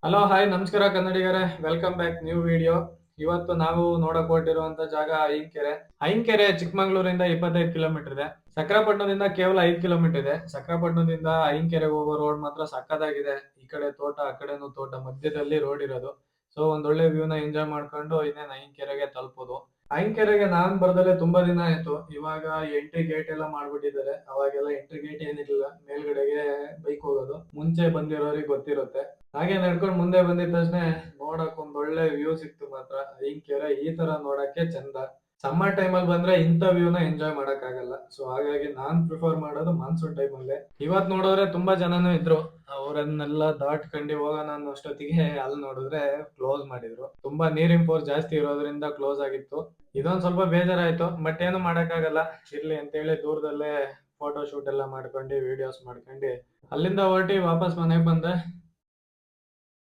Hello hi ನಮಸ್ಕಾರ ಕನ್ನಡಿಗರೇ, welcome back new video. ಇವತ್ತು ನಾವು ನೋಡಕ್ ಹೊರಟಿರುವಂತ ಜಾಗ ಐನ್ಕೆರೆ. ಐನ್ಕೆರೆ ಚಿಕ್ಕಮಂಗ್ಳೂರಿಂದ 25 ಕಿಲೋಮೀಟರ್ ಇದೆ. ಸಕ್ರಾಪಟ್ಟಣದಿಂದ ಕೇವಲ 5 ಕಿಲೋಮೀಟರ್ ಇದೆ. ಸಕ್ರಾಪಟ್ಟಣದಿಂದ ಐನ್ಕೆರೆಗೆ ಹೋಗೋ ರೋಡ್ ಮಾತ್ರ ಸಕ್ಕತ್ತಾಗಿದೆ. ಈ ಕಡೆ ತೋಟ, ಆ ಕಡೆನೂ ತೋಟ, ಮಧ್ಯದಲ್ಲಿ ರೋಡ್ ಇರೋದು. ಸೊ ಒಂದ್ ಒಳ್ಳೆ ವ್ಯೂನ ಎಂಜಾಯ್ ಮಾಡ್ಕೊಂಡು ಇನ್ನೇನ್ ಐನ್ಕೆರೆಗೆ ತಲುಪೋದು. ಐನ್ಕೆರೆಗೆ ನಾನ್ ಬರ್ದಲೆ ತುಂಬಾ ದಿನ ಆಯ್ತು. ಇವಾಗ ಎಂಟ್ರಿ ಗೇಟ್ ಎಲ್ಲ ಮಾಡ್ಬಿಟ್ಟಿದ್ದಾರೆ. ಅವಾಗೆಲ್ಲ ಎಂಟ್ರಿ ಗೇಟ್ ಏನಿರ್ಲಿಲ್ಲ, ಮೇಲ್ಗಡೆಗೆ ಬೈಕ್ ಹೋಗೋದು. ಮುಂಚೆ ಬಂದಿರೋರಿಗೆ ಗೊತ್ತಿರುತ್ತೆ. ಹಾಗೆ ನಡ್ಕೊಂಡ್ ಮುಂದೆ ಬಂದಿದ ತಕ್ಷಣ ನೋಡಕ್ ಒಂದ್ ಒಳ್ಳೆ ವ್ಯೂ ಸಿಕ್ತು ಮಾತ್ರ. ಐನ್ಕೆರೆ ಈ ತರ ನೋಡಕ್ಕೆ ಚಂದ. ಸಮ್ಮರ್ ಟೈಮ್ ಅಲ್ಲಿ ಬಂದ್ರೆ ಇಂಥ ವ್ಯೂನ ಎಂಜಾಯ್ ಮಾಡಕ್ ಆಗಲ್ಲ. ಸೊ ಹಾಗಾಗಿ ನಾನ್ ಪ್ರಿಫರ್ ಮಾಡೋದು ಮಾನ್ಸೂನ್ ಟೈಮ್ ಅಲ್ಲೇ. ಇವತ್ ನೋಡಿದ್ರೆ ತುಂಬಾ ಜನನೂ ಇದ್ರು. ಅವರನ್ನೆಲ್ಲ ದಾಟ್ಕೊಂಡು ಹೋಗೋಣ ಅನ್ನೋಷ್ಟೊತ್ತಿಗೆ ಅಲ್ಲಿ ನೋಡಿದ್ರೆ ಕ್ಲೋಸ್ ಮಾಡಿದ್ರು. ತುಂಬಾ ನೀರಿನ ಫೋರ್ಸ್ ಜಾಸ್ತಿ ಇರೋದ್ರಿಂದ ಕ್ಲೋಸ್ ಆಗಿತ್ತು. ಇದೊಂದ್ ಸ್ವಲ್ಪ ಬೇಜಾರಾಯ್ತು, ಬಟ್ ಏನು ಮಾಡಕ್ಕಾಗಲ್ಲ. ಇರ್ಲಿ ಅಂತೇಳಿ ದೂರದಲ್ಲೇ ಫೋಟೋ ಶೂಟ್ ಎಲ್ಲ ಮಾಡ್ಕೊಂಡು ವಿಡಿಯೋಸ್ ಮಾಡ್ಕೊಂಡು ಅಲ್ಲಿಂದ ಹೊರಟಿ ವಾಪಸ್ ಮನೆಗ್ ಬಂದೆ.